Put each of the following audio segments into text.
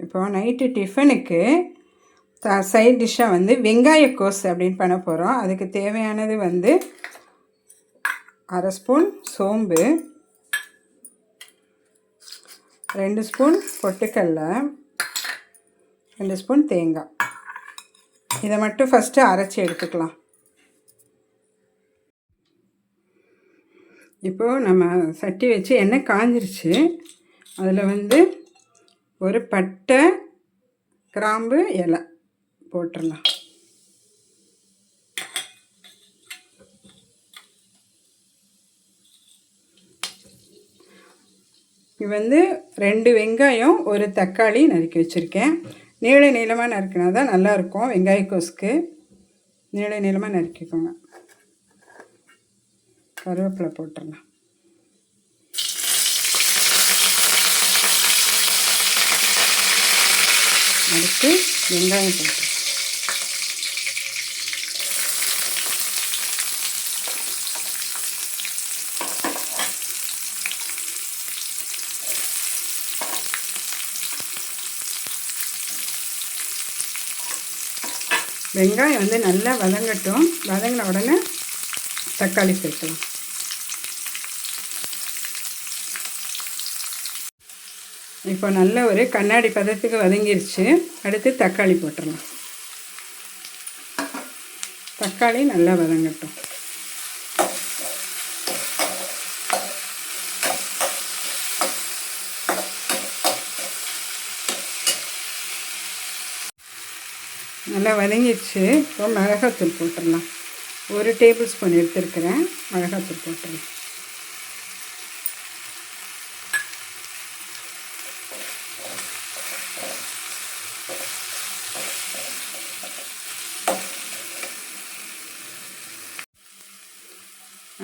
இப்போ நைட்டு டிஃபனுக்கு சைட் டிஷ்ஷாக வந்து வெங்காய கோஸ் அப்படின்னு பண்ண போகிறோம். அதுக்கு தேவையானது வந்து 1/2 ஸ்பூன் சோம்பு, 2 ஸ்பூன் பொட்டுக்கடலை, 2 ஸ்பூன் தேங்காய். இதை மட்டும் ஃபஸ்ட்டு அரைச்சி எடுத்துக்கலாம். இப்போது நம்ம சட்டி வச்சு எண்ணெய் காஞ்சிருச்சு. அதில் வந்து ஒரு பட்டை, கிராம்பு, இலை போட்டுடலாம். இது வந்து 2 வெங்காயம், ஒரு தக்காளி நறுக்கி வச்சுருக்கேன். நீள நீளமாக நறுக்கினா தான் நல்லாயிருக்கும். வெங்காய கோஸுக்கு நீள நீளமாக நறுக்கிக்கோங்க. கருவேப்பிலை போட்டுடலாம். அடுத்து வெங்காயம் போட்டு வெங்காயம் வந்து நல்லா வதங்கட்டும். வதங்கின உடனே தக்காளி சேர்க்கலாம். இப்போ நல்ல ஒரு கண்ணாடி பதத்துக்கு வதங்கிருச்சு. அடுத்து தக்காளி போட்டுடலாம். தக்காளி நல்லா வதங்கட்டும். நல்லா வதங்கிடுச்சு. இப்போ மிளகாத்தூள் போட்டுடலாம். 1 டேபிள் ஸ்பூன் எடுத்துருக்கிறேன். மிளகாத்தூள் போட்டுடலாம்.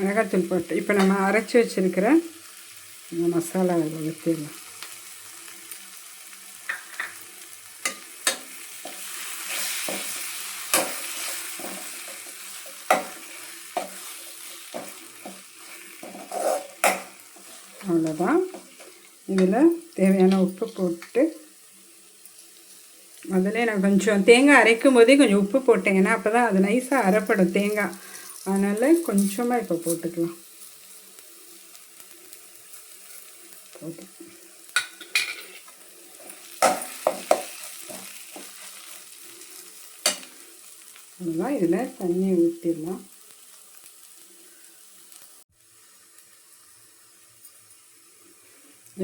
மிளகாத்தூள் போட்டு இப்போ நம்ம அரைச்சி வச்சுருக்கிற இந்த மசாலாவை ஊற்றிடலாம். அவ்வளோதான். இதில் தேவையான உப்பு போட்டு முதல்ல நான் கொஞ்சம் தேங்காய் அரைக்கும் போதே கொஞ்சம் உப்பு போட்டேன். ஏன்னா அப்போ தான் அது நைஸாக அரைப்படும் தேங்காய். அதனால் கொஞ்சமாக இப்போ போட்டுக்கலாம். அதுதான் இதில் தண்ணி ஊற்றிடலாம்.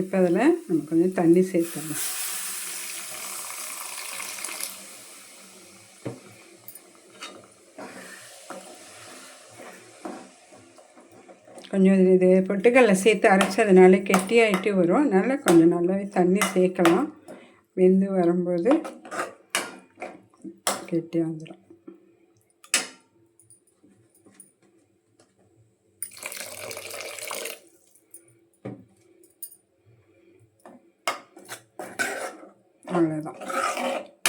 இப்போ அதில் நம்ம கொஞ்சம் தண்ணி சேர்த்துடலாம். கொஞ்சம் இது பொட்டுக்கடலை சேர்த்து அரைச்சதுனால கெட்டியாகிட்டு வரும். அதனால் கொஞ்சம் நல்லாவே தண்ணி சேர்க்கலாம். வெந்து வரும்போது கெட்டியாக வந்துடும். அவ்வளோதான்.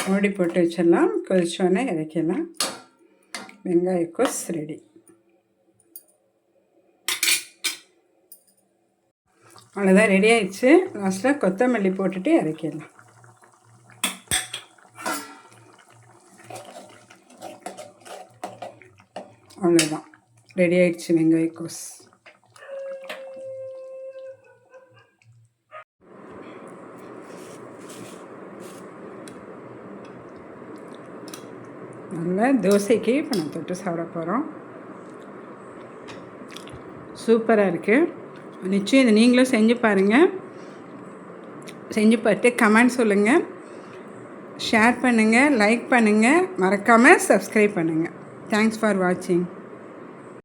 மூடி போட்டு வச்சிடலாம். கொதிச்சோன்னே இறக்கலாம். வெங்காய கோஸ் ரெடி. அவ்வளோதான், ரெடி ஆயிடுச்சு. லாஸ்ட்டில் கொத்தமல்லி போட்டுட்டு இறக்கிடலாம். அவ்வளோதான், ரெடி ஆயிடுச்சு வெங்காய கோஸ். நல்லா தோசைக்கு இப்போ நம்ம தொட்டு சாப்பிட போகிறோம். சூப்பராக இருக்குது. நிச்சயம் இதை நீங்களும் செஞ்சு பாருங்கள். செஞ்சு பார்த்து கமெண்ட் சொல்லுங்கள், ஷேர் பண்ணுங்கள், லைக் பண்ணுங்கள், மறக்காமல் சப்ஸ்கிரைப் பண்ணுங்கள். தேங்க்ஸ் ஃபார் வாட்சிங்.